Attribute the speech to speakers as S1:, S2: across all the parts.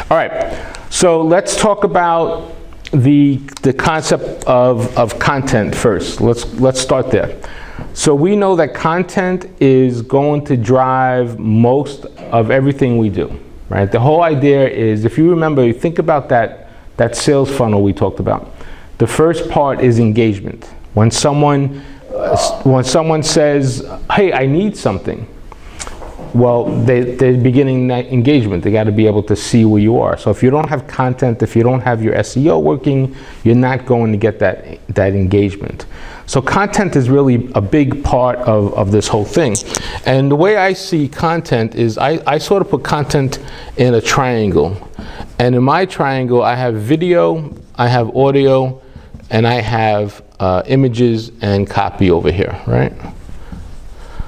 S1: All right, so let's talk about the concept of content first. Let's start there. So we know that content is going to drive most of everything we do, right? The whole idea is, if you remember, you think about that sales funnel we talked about. The first part is engagement. When someone says, hey, I need something, well, they're beginning that engagement. They got to be able to see where you are. So if you don't have content, if you don't have your SEO working, you're not going to get that engagement. So content is really a big part of this whole thing. And the way I see content is I sort of put content in a triangle. And in my triangle, I have video, I have audio, and I have images and copy over here, right?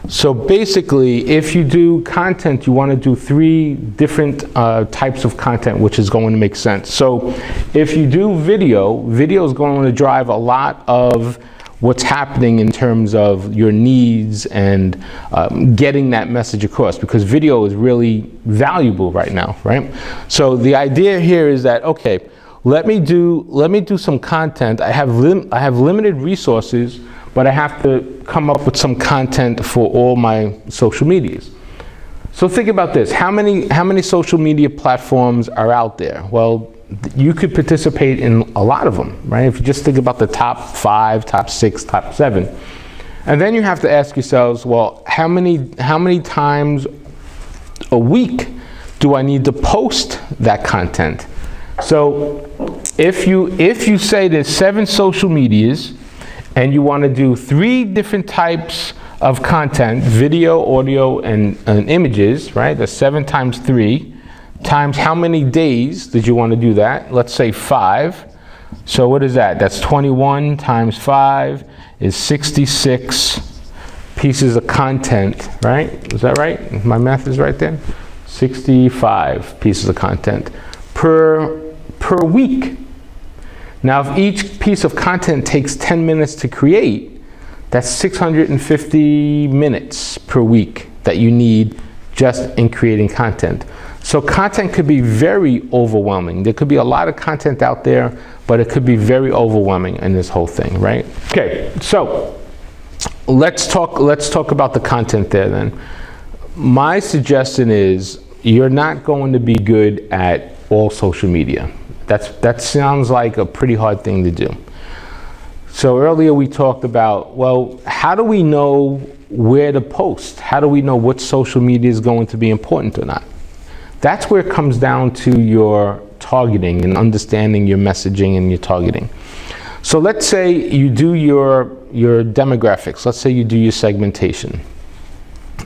S1: So basically, if you do content, you want to do 3 different types of content, which is going to make sense. So if you do video is going to drive a lot of what's happening in terms of your needs and getting that message across, because video is really valuable right now, right? So the idea here is that, okay, let me do some content. I have limited resources, but I have to come up with some content for all my social medias. So think about this. How many social media platforms are out there? Well, you could participate in a lot of them, right? If you just think about the top 5, top 6, top 7. And then you have to ask yourselves, well, how many times a week do I need to post that content? So if you say there's 7 social medias and you want to do 3 different types of content, video, audio, and images, right? That's 7 times 3 times how many days did you want to do that? Let's say 5. So what is that? That's 21 times 5 is 66 pieces of content, right? Is that right? My math is right there? 65 pieces of content per week. Now, if each piece of content takes 10 minutes to create, that's 650 minutes per week that you need just in creating content. So content could be very overwhelming. There could be a lot of content out there, but it could be very overwhelming in this whole thing, right? Okay, so let's talk about the content there then. My suggestion is you're not going to be good at all social media. That sounds like a pretty hard thing to do. So earlier we talked about, well, how do we know where to post? How do we know what social media is going to be important or not? That's where it comes down to your targeting and understanding your messaging and your targeting. So let's say you do your demographics. Let's say you do your segmentation.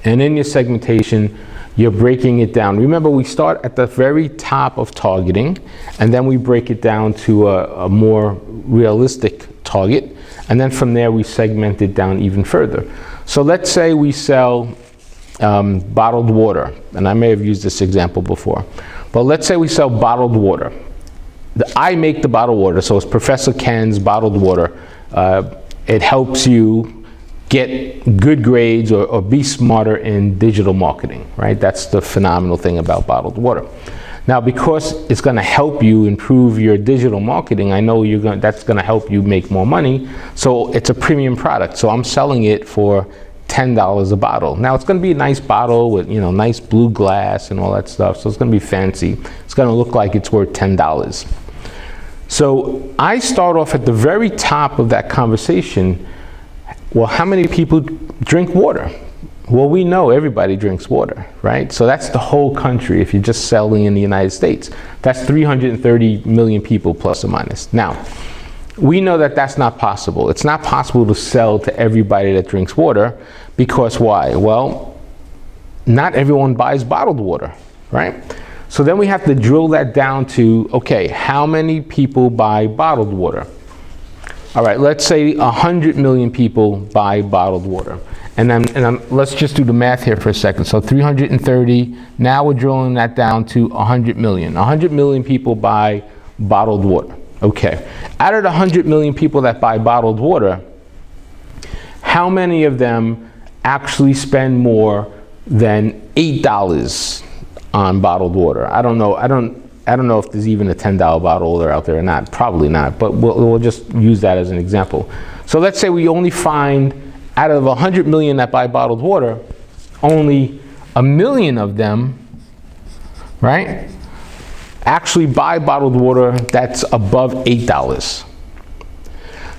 S1: And in your segmentation, you're breaking it down. Remember, we start at the very top of targeting, and then we break it down to a more realistic target. And then from there, we segment it down even further. So let's say we sell bottled water, and I may have used this example before, but let's say we sell bottled water. I make the bottled water, so it's Professor Ken's bottled water. It helps you get good grades or be smarter in digital marketing, right? That's the phenomenal thing about bottled water. Now, because it's going to help you improve your digital marketing, I know that's going to help you make more money. So it's a premium product. So I'm selling it for $10 a bottle. Now it's going to be a nice bottle with, nice blue glass and all that stuff. So it's going to be fancy. It's going to look like it's worth $10. So I start off at the very top of that conversation. Well, how many people drink water? Well, we know everybody drinks water, right? So that's the whole country. If you're just selling in the United States, that's 330 million people plus or minus. Now, we know that that's not possible. It's not possible to sell to everybody that drinks water, because why? Well, not everyone buys bottled water, right? So then we have to drill that down to, okay, how many people buy bottled water? All right, let's say 100 million people buy bottled water. And then let's just do the math here for a second. So 330, now we're drilling that down to 100 million. 100 million people buy bottled water. Okay, out of the 100 million people that buy bottled water, how many of them actually spend more than $8 on bottled water? I don't know. I don't know if there's even a $10 bottle holder out there or not, probably not, but we'll just use that as an example. So let's say we only find, out of 100 million that buy bottled water, only 1 million of them, right, actually buy bottled water that's above $8.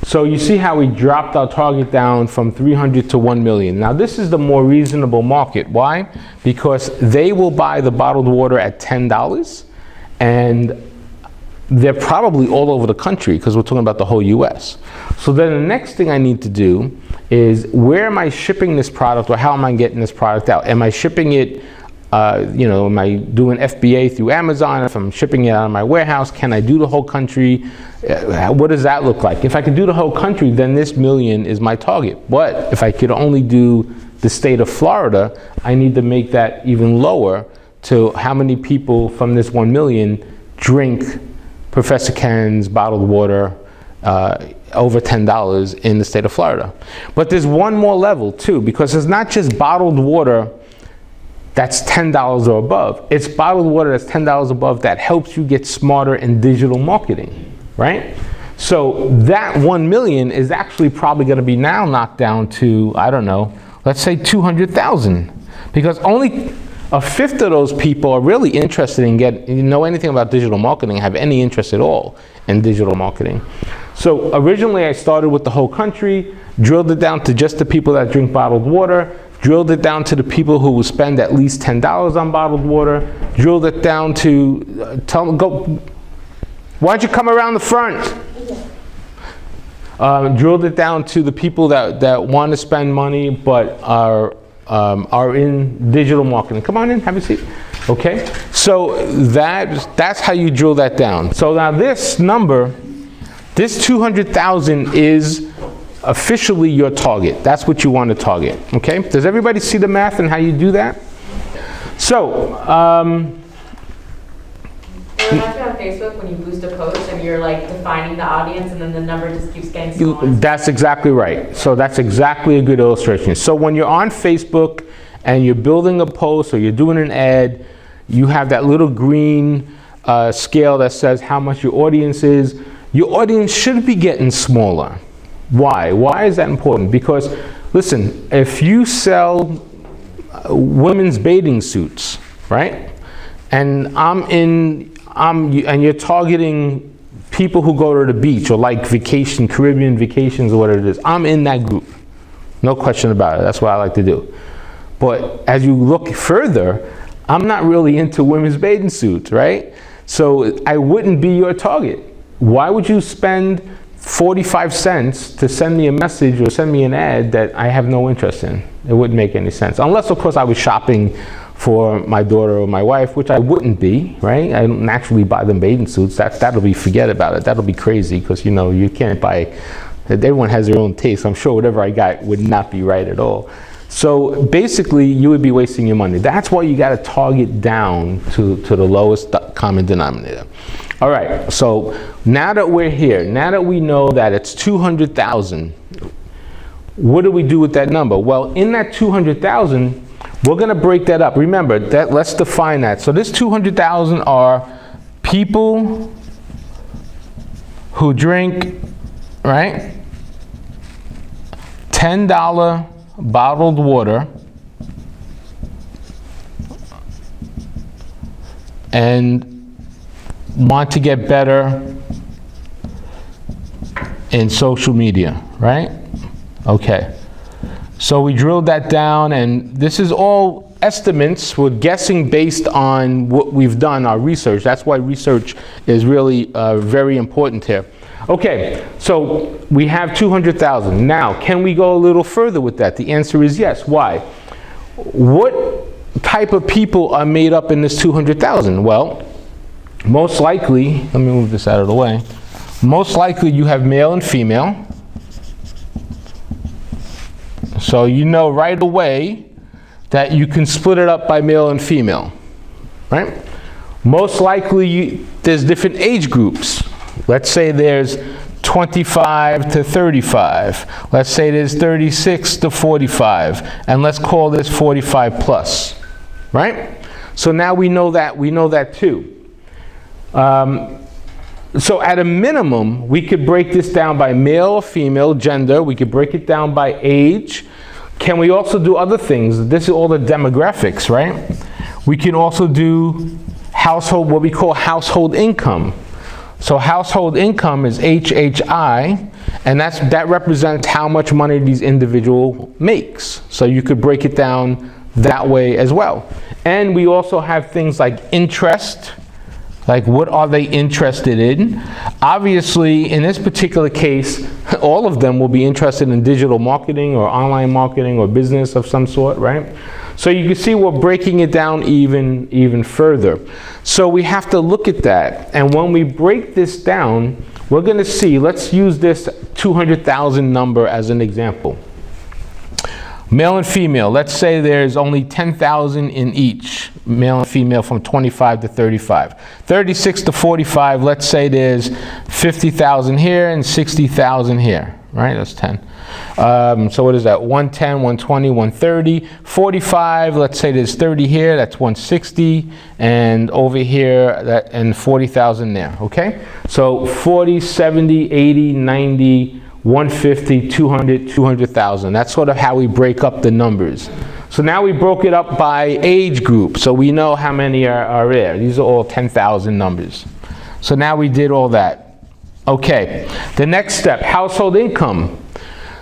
S1: So you see how we dropped our target down from 300 to 1 million. Now this is the more reasonable market. Why? Because they will buy the bottled water at $10, and they're probably all over the country because we're talking about the whole US. So then the next thing I need to do is, where am I shipping this product, or how am I getting this product out? Am I shipping it, am I doing FBA through Amazon? If I'm shipping it out of my warehouse, can I do the whole country? What does that look like? If I can do the whole country, then this million is my target. But if I could only do the state of Florida, I need to make that even lower to how many people from this 1 million drink Professor Ken's bottled water over $10 in the state of Florida. But there's one more level too, because it's not just bottled water that's $10 or above. It's bottled water that's $10 above that helps you get smarter in digital marketing, right? So that 1 million is actually probably going to be now knocked down to, I don't know, let's say 200,000, because only a fifth of those people are really interested in know anything about digital marketing, have any interest at all in digital marketing. So originally I started with the whole country, drilled it down to just the people that drink bottled water, drilled it down to the people who will spend at least $10 on bottled water, drilled it down to, why don't you come around the front? Drilled it down to the people that want to spend money but are in digital marketing. Come on in, have a seat. Okay, so that's how you drill that down. So now this number, this 200,000 is officially your target. That's what you want to target. Okay, does everybody see the math and how you do that? So,
S2: it reminds me on Facebook when you boost a post and you're like defining the audience and then the number just keeps getting smaller.
S1: That's exactly right. So that's exactly a good illustration. So when you're on Facebook and you're building a post or you're doing an ad, you have that little green scale that says how much your audience is. Your audience should be getting smaller. Why? Why is that important? Because listen, if you sell women's bathing suits, right? And and you're targeting people who go to the beach or like vacation, Caribbean vacations or whatever it is. I'm in that group. No question about it. That's what I like to do. But as you look further, I'm not really into women's bathing suits, right? So I wouldn't be your target. Why would you spend 45 cents to send me a message or send me an ad that I have no interest in? It wouldn't make any sense. Unless, of course, I was shopping for my daughter or my wife, which I wouldn't be, right? I don't naturally buy them bathing suits. That'll be, forget about it. That'll be crazy because, you can't buy, everyone has their own taste. I'm sure whatever I got would not be right at all. So basically, you would be wasting your money. That's why you got to target down to the lowest common denominator. All right, so now that we're here, now that we know that it's 200,000, what do we do with that number? Well, in that 200,000, we're going to break that up. Remember, let's define that. So this 200,000 are people who drink, right, $10 bottled water and want to get better in social media, right? Okay. So we drilled that down, and this is all estimates. We're guessing based on what we've done, our research. That's why research is really very important here. Okay, so we have 200,000. Now, can we go a little further with that? The answer is yes. Why? What type of people are made up in this 200,000? Well, most likely, let me move this out of the way. Most likely you have male and female. So you know right away that you can split it up by male and female, right? Most likely there's different age groups. Let's say there's 25 to 35. Let's say there's 36 to 45. And let's call this 45 plus, right? So now we know that too. So at a minimum, we could break this down by male or female, gender. We could break it down by age. Can we also do other things? This is all the demographics, right? We can also do household, what we call household income. So household income is HHI, and that represents how much money these individual makes. So you could break it down that way as well. And we also have things like interest, like what are they interested in? Obviously, in this particular case, all of them will be interested in digital marketing or online marketing or business of some sort, right? So you can see we're breaking it down even further. So we have to look at that. And when we break this down, we're going to see, let's use this 200,000 number as an example. Male and female, let's say there's only 10,000 in each, male and female from 25 to 35. 36 to 45, let's say there's 50,000 here and 60,000 here, right? That's 10. So what is that? 110, 120, 130. 45, let's say there's 30 here, that's 160. And over here, and 40,000 there, okay? So 40, 70, 80, 90, 150, 200, 200,000. That's sort of how we break up the numbers. So now we broke it up by age group, so we know how many are there. These are all 10,000 numbers. So now we did all that. Okay, the next step, household income.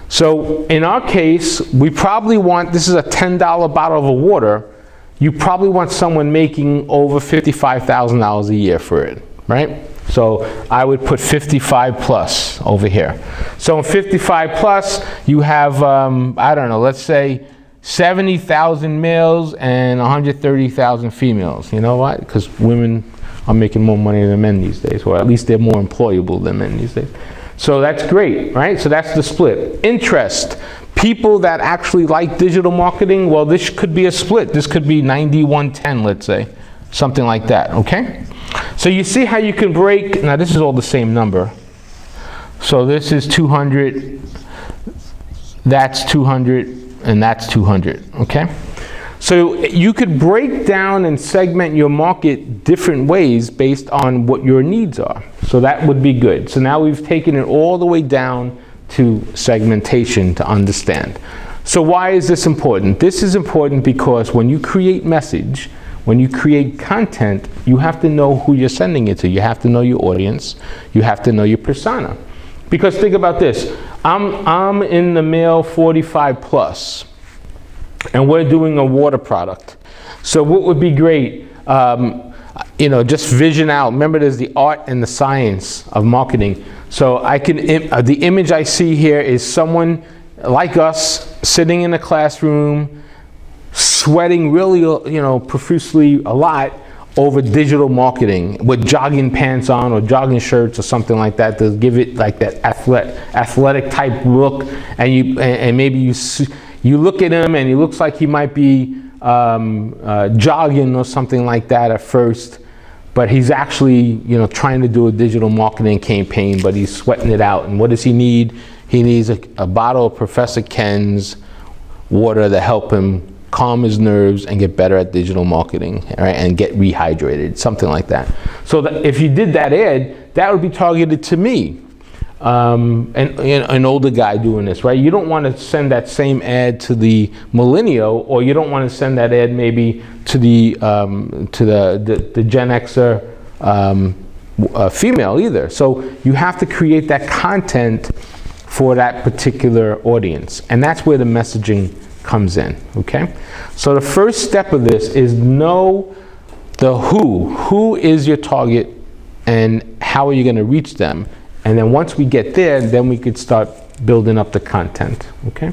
S1: So in our case, we probably want, this is a $10 bottle of water, you probably want someone making over $55,000 a year for it, right? So I would put 55 plus over here. So in 55 plus, you have, I don't know, let's say 70,000 males and 130,000 females. You know why? Because women are making more money than men these days, or at least they're more employable than men these days. So that's great, right? So that's the split. Interest. People that actually like digital marketing, well, this could be a split. This could be 90-110, let's say. Something like that, okay? So you see how you can break, now this is all the same number. So this is 200, that's 200, and that's 200, okay? So you could break down and segment your market different ways based on what your needs are. So that would be good. So now we've taken it all the way down to segmentation to understand. So why is this important? This is important because when you create message, when you create content, you have to know who you're sending it to. You have to know your audience. You have to know your persona. Because think about this. I'm in the male 45 plus, and we're doing a water product. So what would be great, just vision out. Remember, there's the art and the science of marketing. So I can, the image I see here is someone like us sitting in a classroom, sweating really, profusely a lot over digital marketing with jogging pants on or jogging shirts or something like that to give it like that athletic type look. And maybe you look at him and he looks like he might be jogging or something like that at first, but he's actually, trying to do a digital marketing campaign, but he's sweating it out. And what does he need? He needs a bottle of Professor Ken's water to help him calm his nerves and get better at digital marketing, right? And get rehydrated, something like that. So that if you did that ad, that would be targeted to me, an older guy doing this, right? You don't want to send that same ad to the millennial, or you don't want to send that ad maybe to the Gen Xer female either. So you have to create that content for that particular audience, and that's where the messaging comes in, okay? So the first step of this is know the who. Who is your target and how are you going to reach them? And then once we get there, then we could start building up the content, okay?